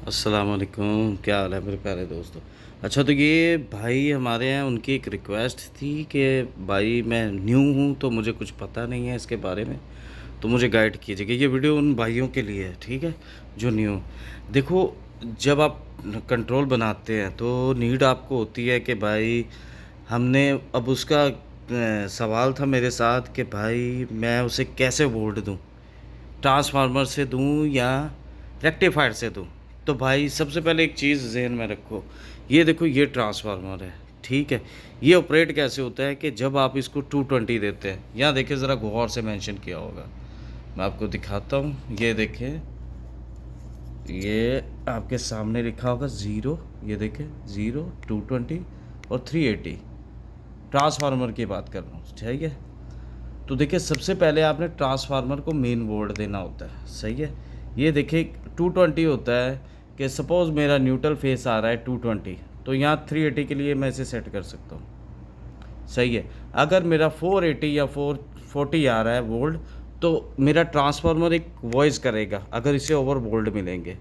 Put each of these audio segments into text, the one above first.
अस्सलाम वालेकुम, क्या हाल है मेरे प्यारे दोस्तों। अच्छा, तो ये भाई हमारे यहाँ उनकी एक रिक्वेस्ट थी कि भाई मैं न्यू हूँ तो मुझे कुछ पता नहीं है इसके बारे में, तो मुझे गाइड कीजिएगा। ये वीडियो उन भाइयों के लिए है, ठीक है, जो न्यू। देखो, जब आप कंट्रोल बनाते हैं तो नीड आपको होती है कि भाई हमने अब उसका सवाल था मेरे साथ कि भाई मैं उसे कैसे वोल्ट दूँ, ट्रांसफार्मर से दूँ या रेक्टिफायर से दूँ। तो भाई सबसे पहले एक चीज़ ज़हन में रखो, ये देखो ये ट्रांसफार्मर है, ठीक है। ये ऑपरेट कैसे होता है कि जब आप इसको 220 देते हैं, यहाँ देखिए ज़रा गौर से मेंशन किया होगा, मैं आपको दिखाता हूँ। ये देखें, ये आपके सामने लिखा होगा ज़ीरो, ये देखें ज़ीरो, 220 और 380। ट्रांसफार्मर की बात कर रहा हूँ, ठीक है। तो देखिए सबसे पहले आपने ट्रांसफार्मर को मेन वोल्ट देना होता है, सही है। ये देखिए 220 होता है कि सपोज़ मेरा न्यूट्रल फेस आ रहा है 220, तो यहाँ 380 के लिए मैं इसे सेट कर सकता हूँ, सही है। अगर मेरा 480 या 440 आ रहा है वोल्ट, तो मेरा ट्रांसफार्मर एक वॉइस करेगा अगर इसे ओवर वोल्ट मिलेंगे,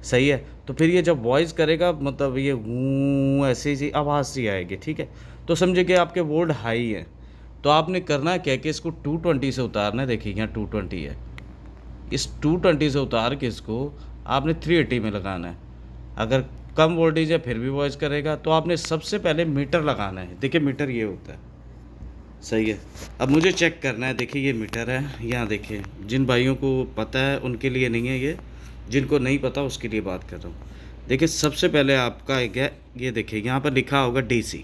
सही है। तो फिर ये जब वॉइस करेगा मतलब ये गूँ ऐसी सी आवाज़ सी आएगी, ठीक है। तो समझे कि आपके वोल्ट हाई हैं। तो आपने करना क्या कि इसको 220 से उतारना है। देखिए यहाँ 220 है, इस 220 से उतार के इसको आपने 380 में लगाना है। अगर कम वोल्टेज है फिर भी वॉइस करेगा, तो आपने सबसे पहले मीटर लगाना है। देखिए मीटर ये होता है, सही है। अब मुझे चेक करना है, देखिए ये मीटर है, यहाँ देखिए जिन भाइयों को पता है उनके लिए नहीं है ये, जिनको नहीं पता उसके लिए बात कर रहा हूँ। देखिए सबसे पहले आपका एक है, ये देखिए यहाँ पर लिखा होगा डीसी,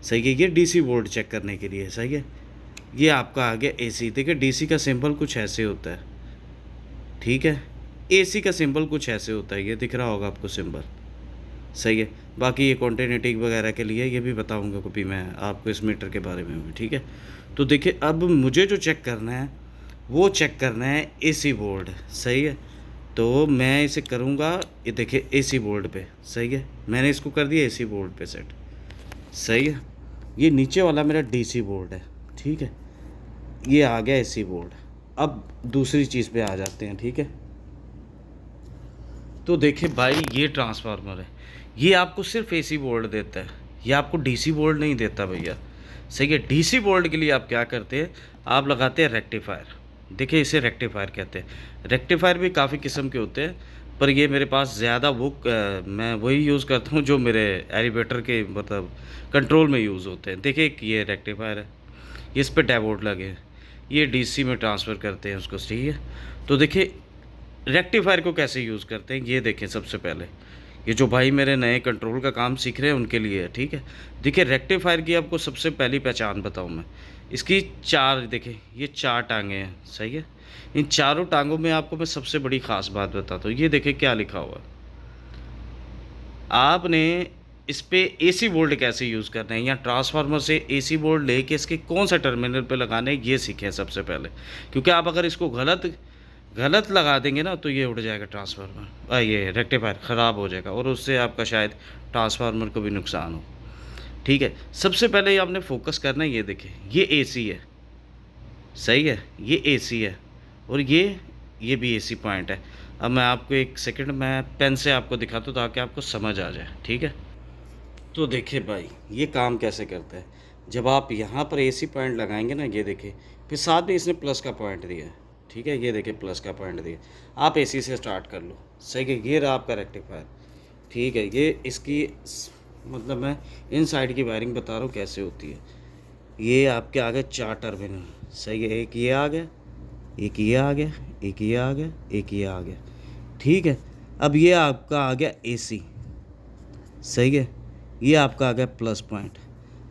सही है। ये डीसी वोल्ट चेक करने के लिए, सही है। ये आपका आ गया एसी। देखिए डीसी का सिंबल कुछ ऐसे होता है, ठीक है। एसी का सिंबल कुछ ऐसे होता है, ये दिख रहा होगा आपको सिंबल, सही है। बाकी ये कॉन्टिन्यूटी वगैरह के लिए ये भी बताऊंगा कभी मैं आपको इस मीटर के बारे में भी, ठीक है। तो देखिए अब मुझे जो चेक करना है वो चेक करना है एसी बोर्ड, सही है। तो मैं इसे करूँगा, ये देखिए एसी बोर्ड पे, सही है। मैंने इसको कर दिया एसी बोर्ड पे सेट, सही है। ये नीचे वाला मेरा डीसी बोर्ड है, ठीक है। ये आ गया एसी बोर्ड। अब दूसरी चीज़ पे आ जाते हैं, ठीक है। तो देखिए भाई ये ट्रांसफार्मर है, ये आपको सिर्फ एसी बोर्ड देता है, ये आपको डीसी बोर्ड नहीं देता भैया, सही है। डीसी बोर्ड के लिए आप क्या करते हैं, आप लगाते हैं रेक्टिफायर। देखिए इसे रेक्टिफायर कहते हैं। रेक्टिफायर भी काफ़ी किस्म के होते हैं, पर ये मेरे पास ज़्यादा वो मैं वही यूज़ करता हूँ जो मेरे एलिवेटर के मतलब कंट्रोल में यूज़ होते हैं। देखिए ये रेक्टिफायर है, इस पर डायोड लगे हैं, ये डीसी में ट्रांसफ़र करते हैं उसको, सही है। तो देखिए रेक्टिफायर को कैसे यूज़ करते हैं ये देखें। सबसे पहले ये जो भाई मेरे नए कंट्रोल का काम सीख रहे हैं उनके लिए है, ठीक है। देखिए रेक्टिफायर की आपको सबसे पहली पहचान बताऊं मैं, इसकी चार, देखिए ये चार टांगे हैं, सही है। इन चारों टांगों में आपको मैं सबसे बड़ी ख़ास बात बताता हूँ। ये देखिए क्या लिखा हुआ है, आपने इस पे एसी वोल्ट कैसे यूज़ करना है या ट्रांसफार्मर से एसी वोल्ट लेके इसके कौन सा टर्मिनल पे लगाने हैं ये सीखें सबसे पहले। क्योंकि आप अगर इसको गलत गलत लगा देंगे ना तो ये उड़ जाएगा ट्रांसफार्मर, ये रेक्टिफायर ख़राब हो जाएगा और उससे आपका शायद ट्रांसफार्मर को भी नुकसान हो, ठीक है। सबसे पहले ये आपने फोकस करना है, ये देखिए ये एसी है, सही है, ये एसी है और ये भी एसी पॉइंट है। अब मैं आपको एक सेकंड मैं पेन से आपको दिखाता हूँ ताकि आपको समझ आ जाए, ठीक है। तो देखिए भाई ये काम कैसे करता है, जब आप यहाँ पर एसी पॉइंट लगाएंगे ना, ये देखिए फिर साथ में इसने प्लस का पॉइंट दिया है, ठीक है। ये देखिए प्लस का पॉइंट दिया, आप एसी से स्टार्ट कर लो, सही है। ये रहा आपका रेक्टिफायर, ठीक है। ये इसकी मतलब मैं इन साइड की वायरिंग बता रहा हूँ कैसे होती है। ये आपके आ गए चार टर्मिनल, सही है। एक ये आ गया, एक ये आ गया, एक ये आ गया, एक ये आ गया, ठीक है। अब ये आपका आ गया एसी, सही है। ये आपका आ गया प्लस पॉइंट।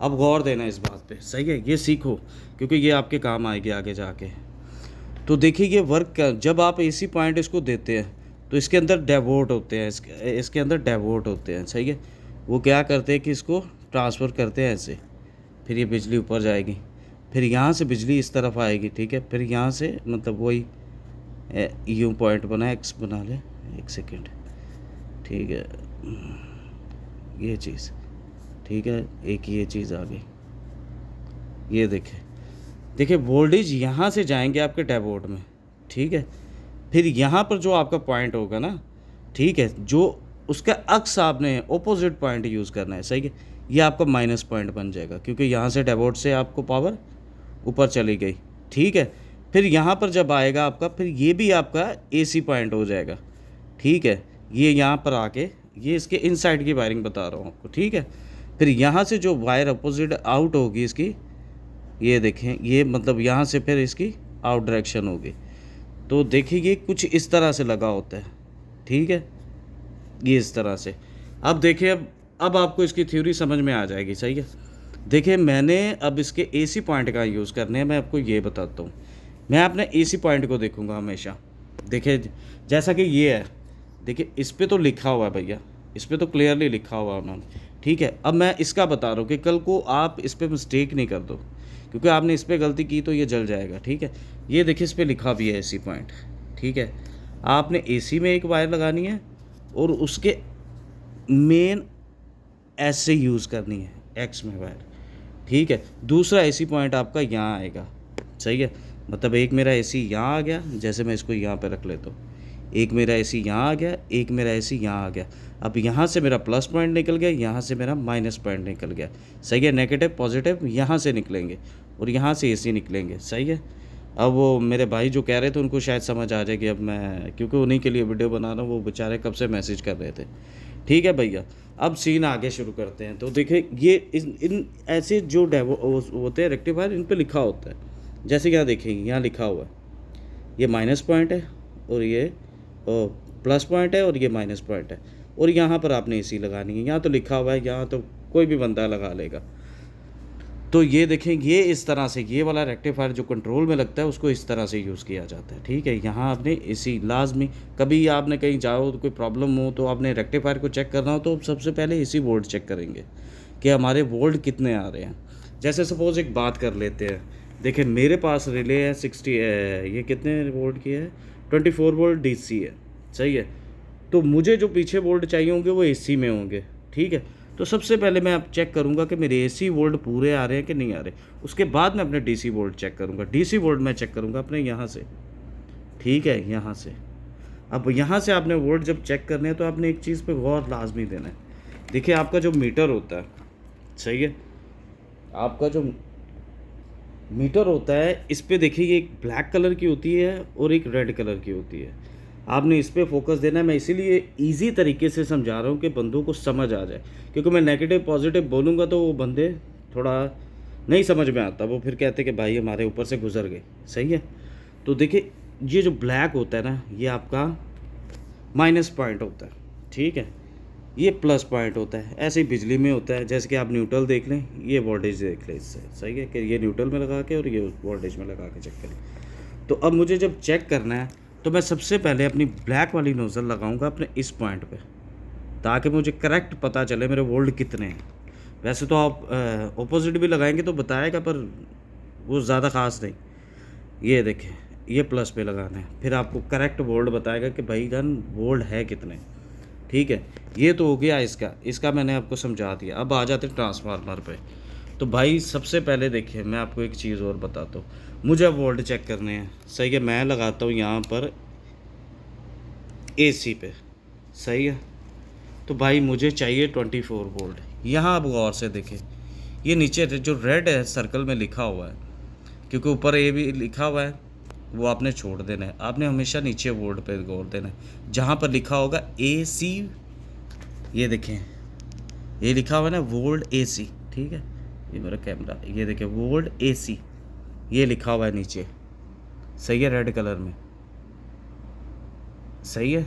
अब गौर देना इस बात पे, सही है। ये सीखो क्योंकि ये आपके काम आएगी आगे जाके। तो देखिए ये वर्क जब आप एसी पॉइंट इसको देते हैं तो इसके अंदर डायोड होते हैं, इसके अंदर डायोड होते हैं, सही है। वो क्या करते हैं कि इसको ट्रांसफ़र करते हैं ऐसे, फिर ये बिजली ऊपर जाएगी, फिर यहाँ से बिजली इस तरफ आएगी, ठीक है। फिर यहाँ से मतलब वही यूँ पॉइंट बना, एक्स बना ले, एक सेकेंड, ठीक है। ये चीज़, ठीक है। एक ये चीज़ आ गई, ये देखें, देखिए वोल्टेज यहाँ से जाएंगे आपके डैशबोर्ड में, ठीक है। फिर यहाँ पर जो आपका पॉइंट होगा ना, ठीक है, जो उसका अक्स आपने ऑपोजिट पॉइंट यूज़ करना है, सही है। ये आपका माइनस पॉइंट बन जाएगा क्योंकि यहाँ से डेवोट से आपको पावर ऊपर चली गई, ठीक है। फिर यहाँ पर जब आएगा आपका, फिर ये भी आपका एसी पॉइंट हो जाएगा, ठीक है। ये यहाँ पर आके, ये इसके इनसाइड की वायरिंग बता रहा हूँ आपको, ठीक है। फिर यहाँ से जो वायर अपोजिट आउट होगी इसकी, ये देखें, ये मतलब यहाँ से फिर इसकी आउट डायरेक्शन होगी। तो देखिए ये कुछ इस तरह से लगा होता है, ठीक है, ये इस तरह से। अब देखिए, अब आपको इसकी थ्योरी समझ में आ जाएगी, सही है। देखिए मैंने अब इसके एसी पॉइंट का यूज़ करने हैं, मैं आपको ये बताता हूँ। मैं अपने एसी पॉइंट को देखूँगा हमेशा। देखिए जैसा कि ये है, देखिए इस पे तो लिखा हुआ है भैया, इस पे तो क्लियरली लिखा हुआ है उन्होंने, ठीक है। अब मैं इसका बता रहा हूँ कि कल को आप इस पे मिस्टेक नहीं कर दो, क्योंकि आपने इस पे गलती की तो ये जल जाएगा, ठीक है। ये देखिए इस पे लिखा भी है एसी पॉइंट, ठीक है। आपने एसी में एक वायर लगानी है और उसके मेन ऐसे यूज़ करनी है एक्स में वायर, ठीक है। दूसरा एसी पॉइंट आपका यहाँ आएगा, सही है। मतलब एक मेरा एसी यहाँ आ गया, जैसे मैं इसको यहाँ पे रख लेता हूँ, एक मेरा एसी यहाँ आ गया, एक मेरा एसी यहाँ आ गया। अब यहाँ से मेरा प्लस पॉइंट निकल गया, यहाँ से मेरा माइनस पॉइंट निकल गया, सही है। नेगेटिव पॉजिटिव यहाँ से निकलेंगे और यहाँ से एसी निकलेंगे, सही है। अब वो मेरे भाई जो कह रहे थे उनको शायद समझ आ जाएगी, अब मैं क्योंकि उन्हीं के लिए वीडियो बना रहा हूँ, वो बेचारे कब से मैसेज कर रहे थे, ठीक है भैया। अब सीन आगे शुरू करते हैं। तो देखिए ये इन ऐसे जो डेवो होते हैं रेक्टिफायर, इन पे लिखा होता है, जैसे कि यहाँ देखेंगे, यहाँ लिखा हुआ है ये माइनस पॉइंट है और ये प्लस पॉइंट है और ये माइनस पॉइंट है, और यहाँ पर आपने एसी लगानी है। यहाँ तो लिखा हुआ है, यहाँ तो कोई भी बंदा लगा लेगा। तो ये देखें, ये इस तरह से, ये वाला रेक्टिफायर जो कंट्रोल में लगता है उसको इस तरह से यूज़ किया जाता है, ठीक है। यहाँ आपने एसी लाजमी, कभी आपने कहीं जाओ तो कोई प्रॉब्लम हो तो आपने रेक्टिफायर को चेक करना हो तो सबसे पहले एसी वोल्ट चेक करेंगे कि हमारे वोल्ट कितने आ रहे हैं। जैसे सपोज़ एक बात कर लेते हैं, देखिए मेरे पास रिले है 60, ये कितने वोल्ट की है, 24 वोल्ट डीसी है, सही है। तो मुझे जो पीछे वोल्ट चाहिए होंगे वो एसी में होंगे, ठीक है। तो सबसे पहले मैं अब चेक करूंगा कि मेरे एसी वोल्ट पूरे आ रहे हैं कि नहीं आ रहे। उसके बाद मैं अपने डीसी वोल्ट चेक करूंगा। डीसी वोल्ट मैं चेक करूंगा अपने यहाँ से, ठीक है, यहाँ से। अब यहाँ से आपने वोल्ट जब चेक करने हैं तो आपने एक चीज़ पे गौर लाजमी देना है। देखिए आपका जो मीटर होता है, सही है, आपका जो मीटर होता है इस पे देखिए एक ब्लैक कलर की होती है और एक रेड कलर की होती है। आपने इस पे फोकस देना है। मैं इसीलिए इजी तरीके से समझा रहा हूँ कि बंदों को समझ आ जाए, क्योंकि मैं नेगेटिव पॉजिटिव बोलूँगा तो वो बंदे थोड़ा नहीं समझ में आता, वो फिर कहते कि भाई हमारे ऊपर से गुजर गए, सही है। तो देखिए ये जो ब्लैक होता है ना, ये आपका माइनस पॉइंट होता है, ठीक है। ये प्लस पॉइंट होता है। ऐसे ही बिजली में होता है, जैसे कि आप न्यूट्रल देख लें, ये वोल्टेज देख लें इससे, सही है, कि ये न्यूट्रल में लगा के और ये वोल्टेज में लगा के चेक करें। तो अब मुझे जब चेक करना है तो मैं सबसे पहले अपनी ब्लैक वाली नोज़ल लगाऊंगा अपने इस पॉइंट पे, ताकि मुझे करेक्ट पता चले मेरे वोल्ट कितने हैं। वैसे तो आप ऑपोजिट भी लगाएंगे तो बताएगा, पर वो ज़्यादा ख़ास नहीं। ये देखें, ये प्लस पे लगाना है, फिर आपको करेक्ट वोल्ट बताएगा कि भाई गन वोल्ट है कितने, ठीक है। ये तो हो गया इसका मैंने आपको समझा दिया। अब आ जाते ट्रांसफार्मर पे। तो भाई सबसे पहले देखिए मैं आपको एक चीज़ और बताता हूँ, मुझे वोल्ट चेक करने हैं, सही है। मैं लगाता हूँ यहाँ पर एसी पे, सही है। तो भाई मुझे चाहिए 24 वोल्ट। यहाँ आप गौर से देखें, ये नीचे जो रेड है सर्कल में लिखा हुआ है, क्योंकि ऊपर ए भी लिखा हुआ है, वो आपने छोड़ देना है। आपने हमेशा नीचे वोल्ट पे गौर देना है, जहाँ पर लिखा होगा एसी। ये देखें, ये लिखा हुआ है ना वोल्ट एसी, ठीक है। ये मेरा कैमरा, ये देखें वोल्ट एसी, ये लिखा हुआ है नीचे, सही है, रेड कलर में, सही है।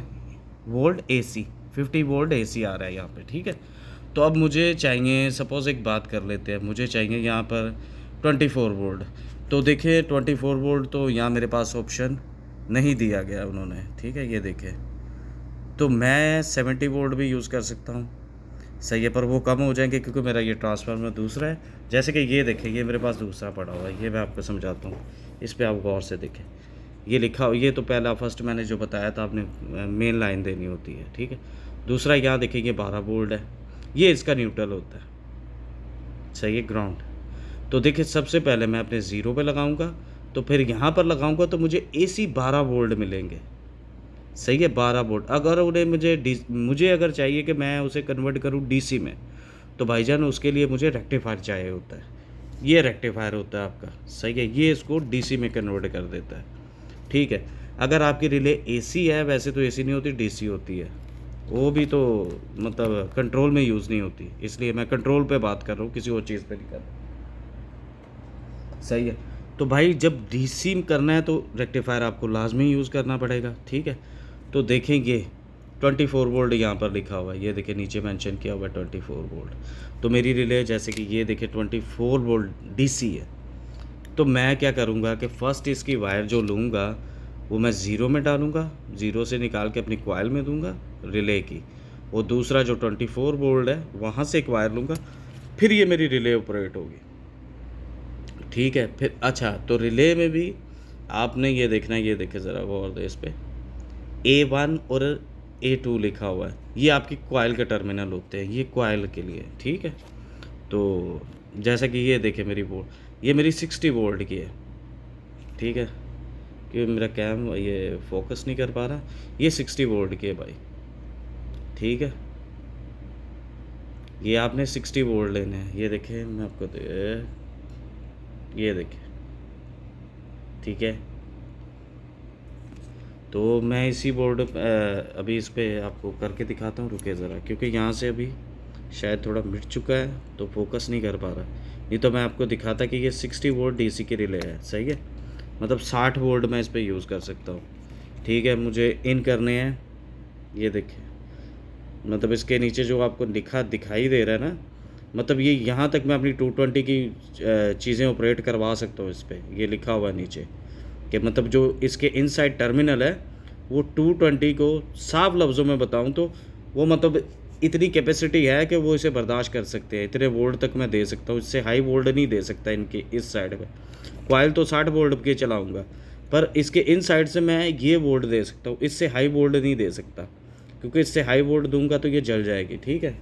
वोल्ट एसी 50 वोल्ट एसी आ रहा है यहाँ पे, ठीक है। तो अब मुझे चाहिए, सपोज़ एक बात कर लेते हैं, मुझे चाहिए यहाँ पर 24 वोल्ट। तो देखिए 24 वोल्ट तो यहाँ मेरे पास ऑप्शन नहीं दिया गया उन्होंने, ठीक है। ये देखें, तो मैं 70 वोल्ट भी यूज़ कर सकता हूँ, सही है, पर वो कम हो जाएंगे क्योंकि मेरा ये ट्रांसफार्मर दूसरा है। जैसे कि ये देखें, ये मेरे पास दूसरा पड़ा हुआ है, ये मैं आपको समझाता हूँ, इस पर आप गौर से देखें। ये लिखा, ये तो पहला फर्स्ट मैंने जो बताया था, आपने मेन लाइन देनी होती है, ठीक है। दूसरा यहाँ देखिए, ये 12 वोल्ट है, ये इसका न्यूट्रल होता है, सही है, ग्राउंड। तो देखिए सबसे पहले मैं अपने ज़ीरो पे लगाऊंगा, तो फिर यहाँ पर लगाऊंगा तो मुझे एसी 12 वोल्ट मिलेंगे, सही है, 12 वोल्ट। अगर उन्हें मुझे अगर चाहिए कि मैं उसे कन्वर्ट करूँ डीसी में, तो भाईजान उसके लिए मुझे रेक्टिफायर चाहिए होता है। ये रेक्टिफायर होता है आपका, सही है, ये इसको डीसी में कन्वर्ट कर देता है, ठीक है। अगर आपकी रिले एसी है, वैसे तो एसी नहीं होती, डीसी होती है, वो भी तो मतलब कंट्रोल में यूज़ नहीं होती, इसलिए मैं कंट्रोल पे बात कर रहा हूँ, किसी और चीज़ पे नहीं कर रहा, सही है। तो भाई जब डीसी करना है तो रेक्टिफायर आपको लाजमी यूज़ करना पड़ेगा, ठीक है। तो देखेंगे 24 वोल्ट यहाँ पर लिखा हुआ है, ये देखिए नीचे मेंशन किया हुआ है 24 वोल्ट। तो मेरी रिले जैसे कि ये देखिए 24 वोल्ट डीसी है। तो मैं क्या करूँगा कि फ़र्स्ट इसकी वायर जो लूँगा वो मैं ज़ीरो में डालूँगा, ज़ीरो से निकाल के अपनी कॉइल में दूँगा रिले की, और दूसरा जो 24 वोल्ट है वहाँ से एक वायर लूँगा, फिर ये मेरी रिले ऑपरेट होगी, ठीक है। फिर अच्छा, तो रिले में भी आपने ये देखना है, ये देखे ज़रा गौर दे इस पे, A1 और A2 लिखा हुआ है, ये आपकी कॉइल के टर्मिनल होते हैं, ये कॉइल के लिए, ठीक है। तो जैसा कि ये देखे मेरी बोर्ड, ये मेरी 60 वोल्ट की है, ठीक है, कि मेरा कैम ये फोकस नहीं कर पा रहा, ये 60 वोल्ट की है भाई, ठीक है। ये आपने 60 वोल्ट लेने हैं, ये देखें मैं आपको ये देखें, ठीक है। तो मैं इसी बोर्ड अभी इस पे आपको करके दिखाता हूँ, रुके ज़रा, क्योंकि यहाँ से अभी शायद थोड़ा मिट चुका है तो फोकस नहीं कर पा रहा, नहीं तो मैं आपको दिखाता कि ये 60 वोल्ट डीसी की रिले है, सही है, मतलब 60 वोल्ट मैं इस पे यूज़ कर सकता हूँ, ठीक है। मुझे इन करने हैं, ये देखिए, मतलब इसके नीचे जो आपको लिखा दिखाई दे रहा है ना, मतलब ये यहाँ तक मैं अपनी 220 की चीज़ें ऑपरेट करवा सकता हूँ इस पर, ये लिखा हुआ है नीचे कि मतलब जो इसके इनसाइड टर्मिनल है वो 220 को साफ लफ्ज़ों में बताऊँ तो वो मतलब इतनी कैपेसिटी है कि वो इसे बर्दाश्त कर सकते हैं, इतने वोल्ट तक मैं दे सकता हूँ, इससे हाई वोल्ट नहीं दे सकता इनके इस साइड पे। कॉइल तो 60 वोल्ट के चलाऊँगा, पर इसके इन साइड से मैं ये वोल्ट दे सकता हूँ, इससे हाई वोल्ट नहीं दे सकता, क्योंकि इससे हाई वोल्ट दूंगा तो ये जल जाएगी, ठीक है।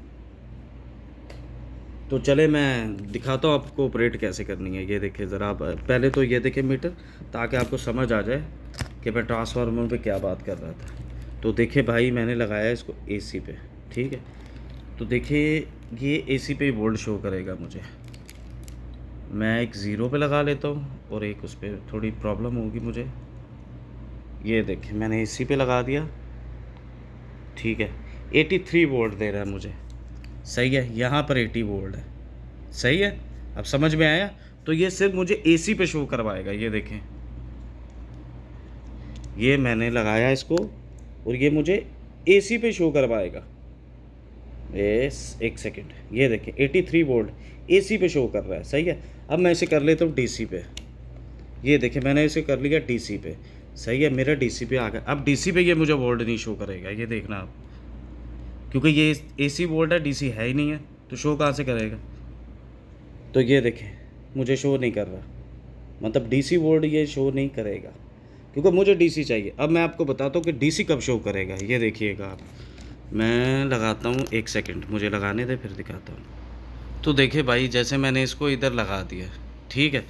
तो चले मैं दिखाता हूँ आपको ऑपरेट कैसे करनी है, ये देखिए ज़रा आप पहले तो ये देखिए मीटर, ताकि आपको समझ आ जाए कि मैं ट्रांसफार्मर पे क्या बात कर रहा था। तो देखिए भाई मैंने लगाया इसको एसी पे, ठीक है। तो देखिए ये एसी पे वोल्ट शो करेगा मुझे, मैं एक ज़ीरो पे लगा लेता हूँ और एक उस पर थोड़ी प्रॉब्लम होगी मुझे, ये देखिए मैंने एसी पे लगा दिया, ठीक है। 83 वोल्ट दे रहा है मुझे, सही है, यहाँ पर 80 वोल्ट है, सही है, अब समझ में आया। तो ये सिर्फ मुझे एसी पे शो करवाएगा, ये देखें, ये मैंने लगाया इसको और ये मुझे एसी पे शो करवाएगा। एक सेकेंड, ये देखें 83 वोल्ट एसी पे शो कर रहा है, सही है। अब मैं इसे कर लेता हूँ डीसी पे, ये देखें मैंने इसे कर लिया डीसी पे, सही है, मेरा डीसी पे आ गया। अब डीसी पे ये मुझे वोल्ट नहीं शो करेगा, ये देखना आप, क्योंकि ये एसी वोल्ट है, डीसी है ही नहीं है, तो शो कहाँ से करेगा। तो ये देखें मुझे शो नहीं कर रहा, मतलब डीसी वोल्ट ये शो नहीं करेगा, क्योंकि मुझे डीसी चाहिए। अब मैं आपको बताता हूँ कि डीसी कब शो करेगा, ये देखिएगा आप, मैं लगाता हूँ, एक सेकंड मुझे लगाने दे फिर दिखाता हूँ। तो देखिए भाई जैसे मैंने इसको इधर लगा दिया, ठीक है।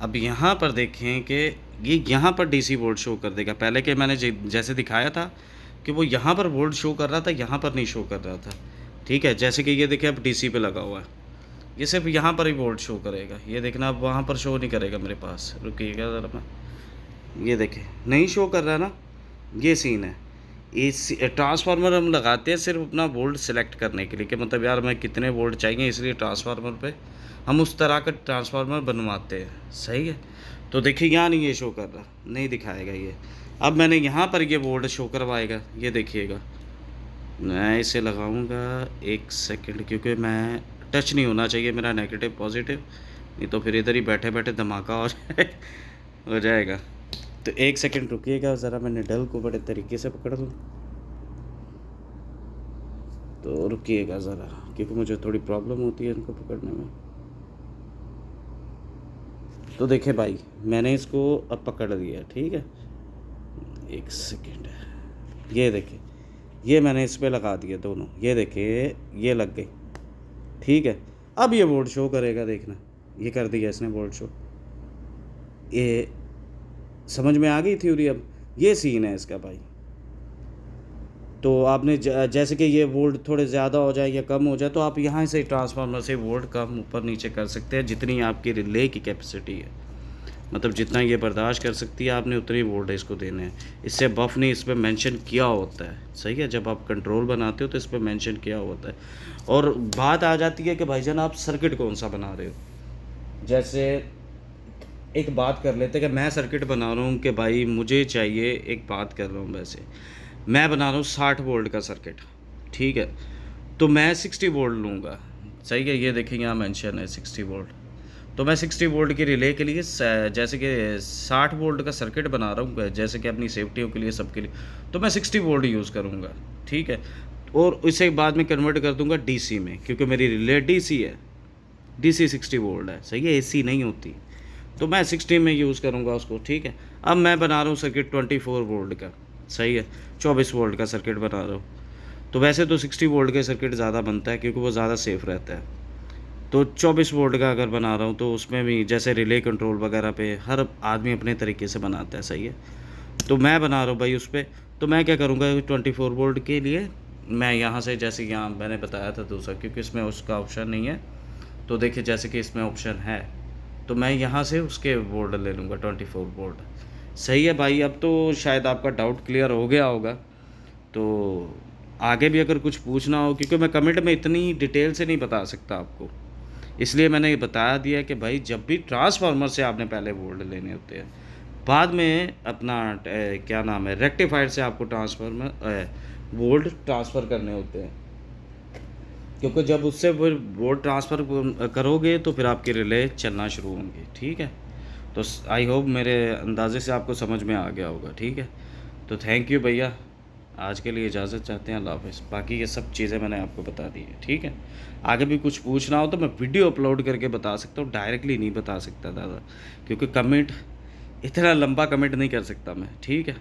अब यहाँ पर देखें कि ये यहाँ पर डीसी वोल्ट शो कर देगा, पहले के मैंने जैसे दिखाया था कि वो यहाँ पर वोल्ट शो कर रहा था, यहाँ पर नहीं शो कर रहा था, ठीक है। जैसे कि ये देखिए अब डीसी पे लगा हुआ है, ये सिर्फ यहाँ पर ही वोल्ट शो करेगा, ये देखना अब वहाँ पर शो नहीं करेगा मेरे पास, रुकिएगा ज़रा मैं, ये देखें नहीं शो कर रहा ना, ये सीन है। इस ट्रांसफार्मर हम लगाते हैं सिर्फ अपना वोल्ट सेलेक्ट करने के लिए, कि मतलब यार मैं कितने वोल्ट चाहिए, इसलिए ट्रांसफार्मर पे हम उस तरह का ट्रांसफार्मर बनवाते हैं, सही है। तो देखिए यहाँ नहीं ये शो कर रहा, नहीं दिखाएगा ये। अब मैंने यहाँ पर ये वोल्ट शो करवाएगा, ये देखिएगा, मैं इसे लगाऊंगा, एक सेकंड, क्योंकि मैं टच नहीं होना चाहिए मेरा नेगेटिव पॉजिटिव, नहीं तो फिर इधर ही बैठे बैठे धमाका हो जाएगा। तो एक सेकंड रुकिएगा ज़रा, मैं निडल को बड़े तरीके से पकड़ दूँ, तो रुकिएगा ज़रा, क्योंकि मुझे थोड़ी प्रॉब्लम होती है इनको पकड़ने में। तो देखिए भाई मैंने इसको अब पकड़ लिया, ठीक है, एक सेकंड, ये देखिए ये मैंने इस पर लगा दिया दोनों, ये देखिए ये लग गई, ठीक है। अब ये वोल्ट शो करेगा, देखना ये कर दिया इसने वोल्ट शो, ये समझ में आ गई थ्योरी। अब ये सीन है इसका भाई, तो आपने जैसे कि ये वोल्ट थोड़े ज़्यादा हो जाए या कम हो जाए, तो आप यहाँ से ट्रांसफार्मर से वोल्ट कम ऊपर नीचे कर सकते हैं जितनी आपकी रिले की कैपेसिटी है। मतलब जितना ये बर्दाश्त कर सकती है आपने उतनी वोल्टेज को देना है। इससे बफ ने इस पे मेंशन किया होता है, सही है। जब आप कंट्रोल बनाते हो तो इस पे मेंशन किया होता है। और बात आ जाती है कि भाईजान आप सर्किट कौन सा बना रहे हो। जैसे एक बात कर लेते हैं कि मैं सर्किट बना रहा हूँ कि भाई मुझे चाहिए, एक बात कर रहा हूँ वैसे, मैं बना रहा हूँ 60 वोल्ट का सर्किट, ठीक है। तो मैं 60 वोल्ट लूँगा, सही है। ये देखेंगे यहाँ मेंशन है 60 वोल्ट। तो मैं 60 वोल्ट की रिले के लिए जैसे कि 60 वोल्ट का सर्किट बना रहा हूँ, जैसे कि अपनी सेफ्टियों के लिए, सबके लिए, तो मैं 60 वोल्ट यूज़ करूँगा, ठीक है। और इसे बाद में कन्वर्ट कर दूँगा डीसी में, क्योंकि मेरी रिले डीसी है, डीसी 60 वोल्ट है, सही है, एसी नहीं होती। तो मैं 60 में यूज़ करूँगा उसको, ठीक है। अब मैं बना रहा हूँ सर्किट 24 वोल्ट का, सही है, 24 वोल्ट का सर्किट बना रहा हूँ। तो वैसे तो 60 वोल्ट का सर्किट ज़्यादा बनता है क्योंकि वो ज़्यादा सेफ़ रहता है। तो 24 वोल्ट का अगर बना रहा हूँ तो उसमें भी जैसे रिले कंट्रोल वगैरह पे हर आदमी अपने तरीके से बनाता है, सही है। तो मैं बना रहा हूँ भाई उस पर। तो मैं क्या करूँगा 24 वोल्ट के लिए मैं यहाँ से, जैसे यहाँ मैंने बताया था दूसरा, क्योंकि इसमें उसका ऑप्शन नहीं है, तो देखिए जैसे कि इसमें ऑप्शन है, तो मैं यहाँ से उसके वोल्ट ले लूँगा 24 वोल्ट। सही है भाई, अब तो शायद आपका डाउट क्लियर हो गया होगा। तो आगे भी अगर कुछ पूछना हो, क्योंकि मैं कमेंट में इतनी डिटेल से नहीं बता सकता आपको, इसलिए मैंने बता दिया कि भाई जब भी ट्रांसफार्मर से आपने पहले वोल्ट लेने होते हैं, बाद में अपना क्या नाम है, रेक्टिफायर से आपको ट्रांसफार्मर वोल्ट ट्रांसफ़र करने होते हैं। क्योंकि जब उससे फिर वोल्ट ट्रांसफ़र करोगे तो फिर आपके रिले चलना शुरू होंगे, ठीक है। तो आई होप मेरे अंदाज़े से आपको समझ में आ गया होगा, ठीक है। तो थैंक यू भैया, आज के लिए इजाज़त चाहते हैं, अल्लाह हाफ़िज़। बाकी ये सब चीज़ें मैंने आपको बता दी है, ठीक है। आगे भी कुछ पूछना हो तो मैं वीडियो अपलोड करके बता सकता हूँ, डायरेक्टली नहीं बता सकता दादा, क्योंकि कमेंट, इतना लंबा कमेंट नहीं कर सकता मैं, ठीक है।